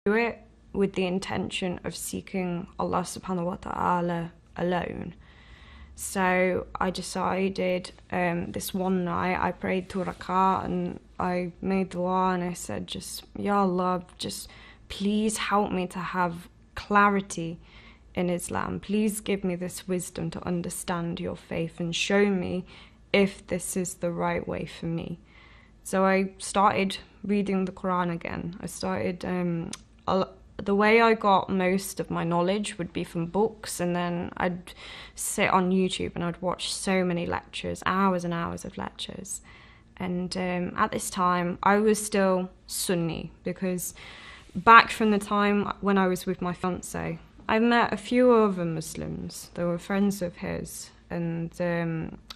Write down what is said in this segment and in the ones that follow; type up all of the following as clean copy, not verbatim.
do it with the intention of seeking Allah subhanahu wa ta'ala alone. So I decided this one night, I prayed 2 rakat and I made dua and I said, just, Ya Allah, just please help me to have clarity in Islam. Please give me this wisdom to understand your faith and show me if this is the right way for me. So I started reading the Quran again. I started, the way I got most of my knowledge would be from books, and then I'd sit on YouTube and I'd watch so many lectures, hours and hours of lectures. And at this time, I was still Sunni, because back from the time when I was with my fiancé, I met a few other Muslims. They were friends of his, and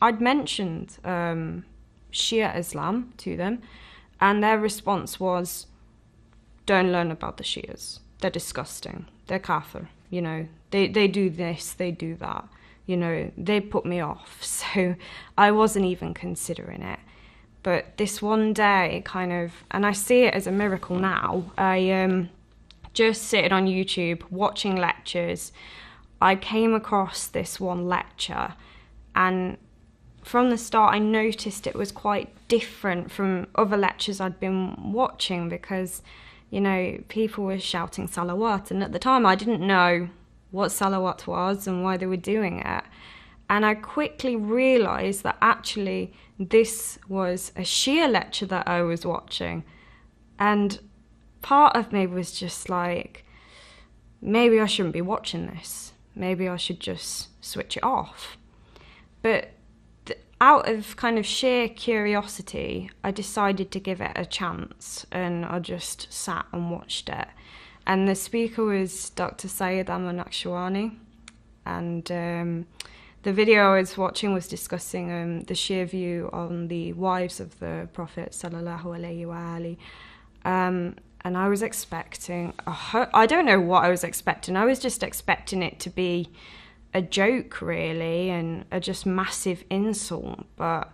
I'd mentioned Shia Islam to them, and their response was, don't learn about the Shias. They're disgusting. They're kafir. You know, they do this, they do that. You know, they put me off. So I wasn't even considering it. But this one day kind of, and I see it as a miracle now, I just sitting on YouTube watching lectures, I came across this one lecture, and from the start I noticed it was quite different from other lectures I'd been watching, because, you know, people were shouting salawat, and at the time I didn't know what salawat was and why they were doing it. And I quickly realised that actually this was a Shia lecture that I was watching. And part of me was just like, maybe I shouldn't be watching this. Maybe I should just switch it off. But out of kind of sheer curiosity, I decided to give it a chance, and I just sat and watched it. And the speaker was Dr. Sayyid Ahmad Naqshbandi, and the video I was watching was discussing the Shia view on the wives of the Prophet sallallahu alaihi wasallam. And I was expecting, I don't know what I was expecting. I was just expecting it to be a joke, really, and a just massive insult. But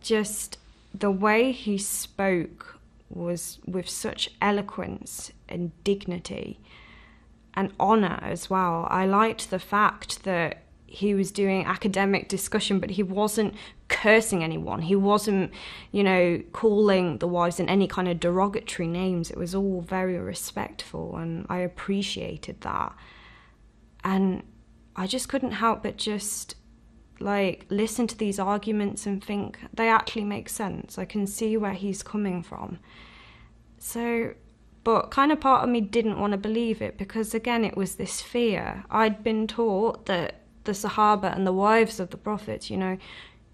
just the way he spoke was with such eloquence and dignity and honour as well. I liked the fact that he was doing academic discussion, but he wasn't cursing anyone. He wasn't, you know, calling the wives in any kind of derogatory names. It was all very respectful, and I appreciated that. And I just couldn't help but just, like, listen to these arguments and think they actually make sense. I can see where he's coming from. So, but kind of part of me didn't want to believe it, because again, it was this fear. I'd been taught that the Sahaba and the wives of the Prophet, you know,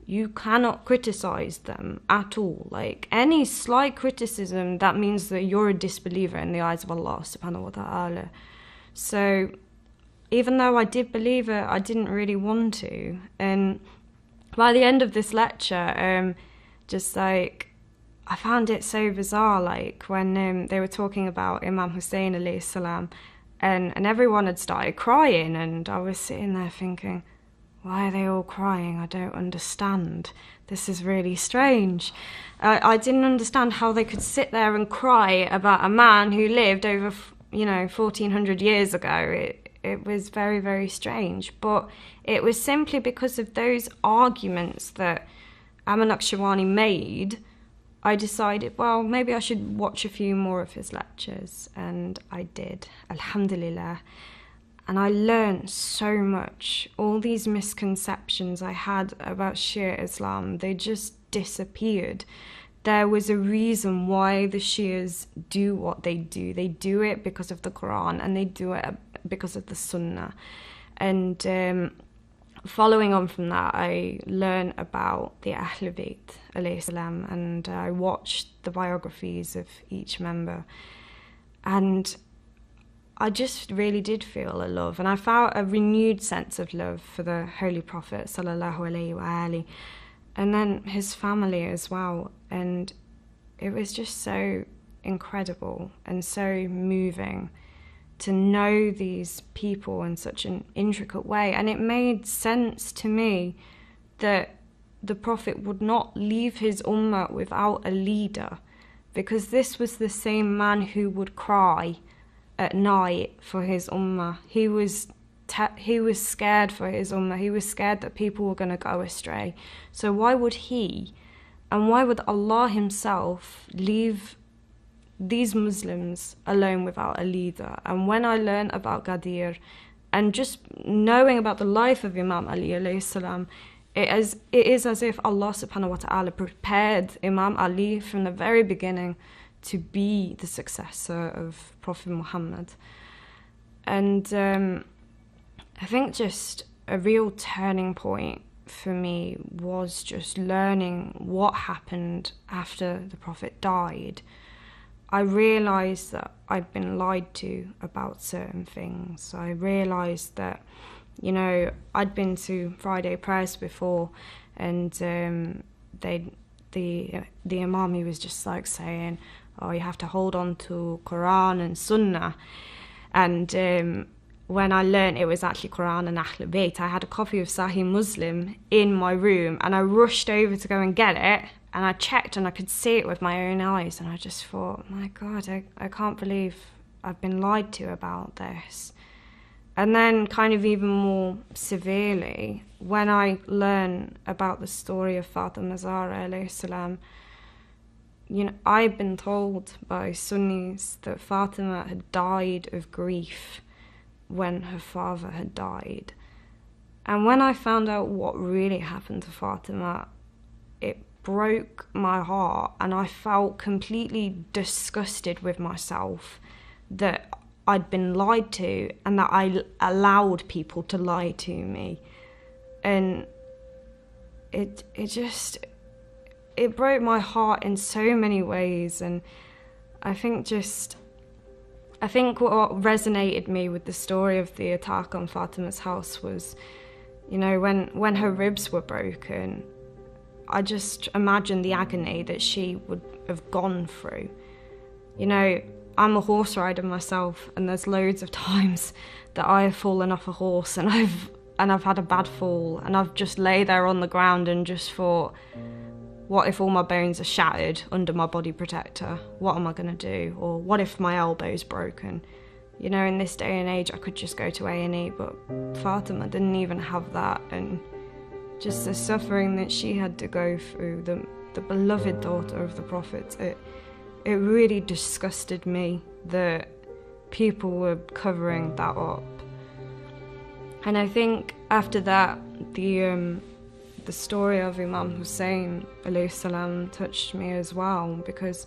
you cannot criticize them at all. Like, any slight criticism, that means that you're a disbeliever in the eyes of Allah subhanahu wa ta'ala. So even though I did believe it, I didn't really want to. And by the end of this lecture, just like, I found it so bizarre, like when they were talking about Imam Hussein alayhi salam, and everyone had started crying, and I was sitting there thinking, why are they all crying? I don't understand. This is really strange. I didn't understand how they could sit there and cry about a man who lived over, 1,400 years ago. It was very, very strange. But it was simply because of those arguments that Ahmad Naqshbandi made. I decided, well, maybe I should watch a few more of his lectures, and I did, alhamdulillah. And I learned so much. All these misconceptions I had about Shia Islam, they just disappeared. There was a reason why the Shias do what they do. They do it because of the Quran, and they do it because of the Sunnah. And following on from that, I learned about the Ahlul Bayt alayhi salam, and I watched the biographies of each member, and I just really did feel a love, and I felt a renewed sense of love for the Holy Prophet sallallahu alaihi wasallam, and then his family as well. And it was just so incredible and so moving to know these people in such an intricate way. And it made sense to me that the Prophet would not leave his ummah without a leader, because this was the same man who would cry at night for his ummah. He was scared for his ummah. He was scared that people were going to go astray. So why would he, and why would Allah himself leave these Muslims alone without a leader? And when I learned about Ghadir, and just knowing about the life of Imam Ali alayhi salam, it is as if Allah subhanahu wa ta'ala prepared Imam Ali from the very beginning to be the successor of Prophet Muhammad. And I think just a real turning point for me was just learning what happened after the Prophet died. I realised that I'd been lied to about certain things. I realised that, you know, I'd been to Friday prayers before, and the Imam, he was just like saying, oh, you have to hold on to Quran and Sunnah. And when I learned it was actually Quran and Ahl Bayt, I had a copy of Sahih Muslim in my room, and I rushed over to go and get it, and I checked and I could see it with my own eyes, and I just thought, my God, I can't believe I've been lied to about this. And then kind of even more severely, when I learned about the story of Fatima Zahra alayhi salam, you know, I've been told by Sunnis that Fatima had died of grief when her father had died. And when I found out what really happened to Fatima, it broke my heart, and I felt completely disgusted with myself that I'd been lied to and that I allowed people to lie to me. And it broke my heart in so many ways. And I think what resonated me with the story of the attack on Fatima's house was, you know, when her ribs were broken, I just imagined the agony that she would have gone through. You know, I'm a horse rider myself, and there's loads of times that I have fallen off a horse and I've had a bad fall, and I've just lay there on the ground and just thought, what if all my bones are shattered under my body protector? What am I going to do? Or what if my elbow's broken? You know, in this day and age, I could just go to A&E, but Fatima didn't even have that. And just the suffering that she had to go through, the beloved daughter of the Prophet, it really disgusted me that people were covering that up. And I think after that, the story of Imam Hussein alayhi salam touched me as well, because,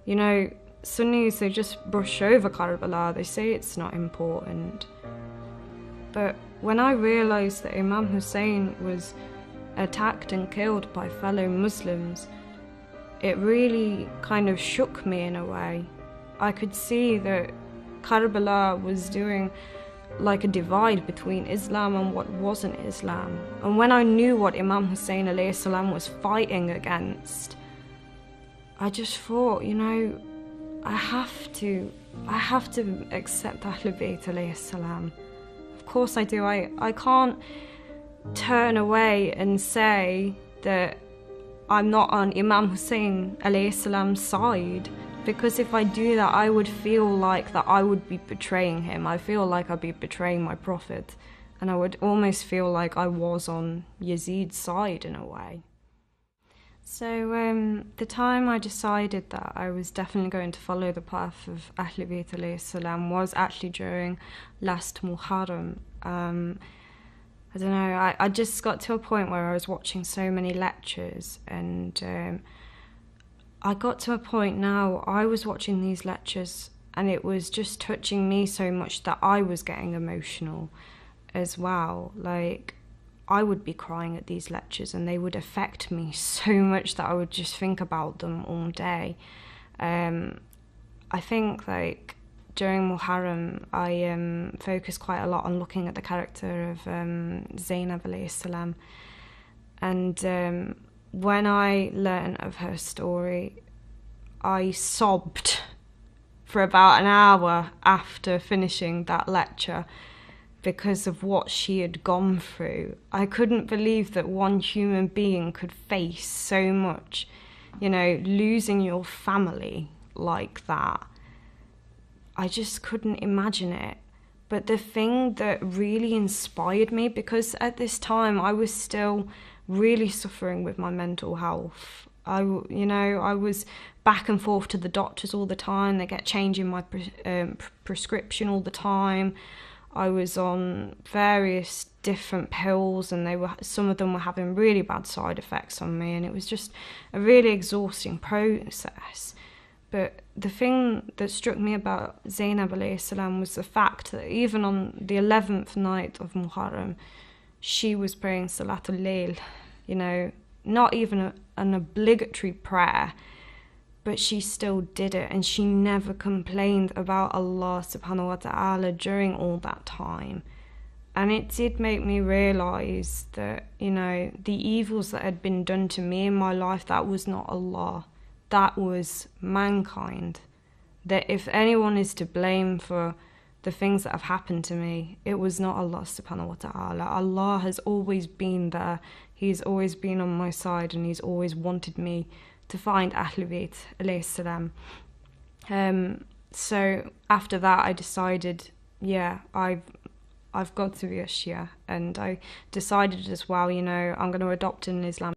you know, Sunnis, they just brush over Karbala, they say it's not important. But when I realised that Imam Hussein was attacked and killed by fellow Muslims, it really kind of shook me in a way. I could see that Karbala was doing like a divide between Islam and what wasn't Islam. And when I knew what Imam Hussein alayhi salam was fighting against, I just thought, you know, I have to accept Ahl Bayt alayhi salam. Of course I do. I can't turn away and say that I'm not on Imam Hussein alayhi salam's side, because if I do that, I would feel like that I would be betraying him. I feel like I'd be betraying my Prophet, and I would almost feel like I was on Yazid's side in a way. So the time I decided that I was definitely going to follow the path of Ahl Bayt alayhi salam was actually during last Muharram. I don't know, I just got to a point where I was watching so many lectures, and I got to a point now, I was watching these lectures and it was just touching me so much that I was getting emotional as well. Like, I would be crying at these lectures and they would affect me so much that I would just think about them all day. I think, like, during Muharram, I focused quite a lot on looking at the character of Zainab alayhi salam. And when I learned of her story, I sobbed for about an hour after finishing that lecture because of what she had gone through. I couldn't believe that one human being could face so much, you know, losing your family like that. I just couldn't imagine it. But the thing that really inspired me, because at this time I was still really suffering with my mental health. I was back and forth to the doctors all the time. They kept changing my prescription all the time. I was on various different pills, and some of them were having really bad side effects on me, and it was just a really exhausting process. But the thing that struck me about Zainab alayhi salam was the fact that even on the 11th night of Muharram, she was praying Salatul Layl, not even an obligatory prayer, but she still did it, and she never complained about Allah subhanahu wa ta'ala during all that time. And it did make me realise that, the evils that had been done to me in my life, that was not Allah. That was mankind. That if anyone is to blame for the things that have happened to me, it was not Allah subhanahu wa ta'ala. Allah has always been there. He's always been on my side, and He's always wanted me to find Ahlul Bayt alayhi salam. So after that I decided, I've got to be a Shia, and I decided as well, I'm going to adopt an Islamic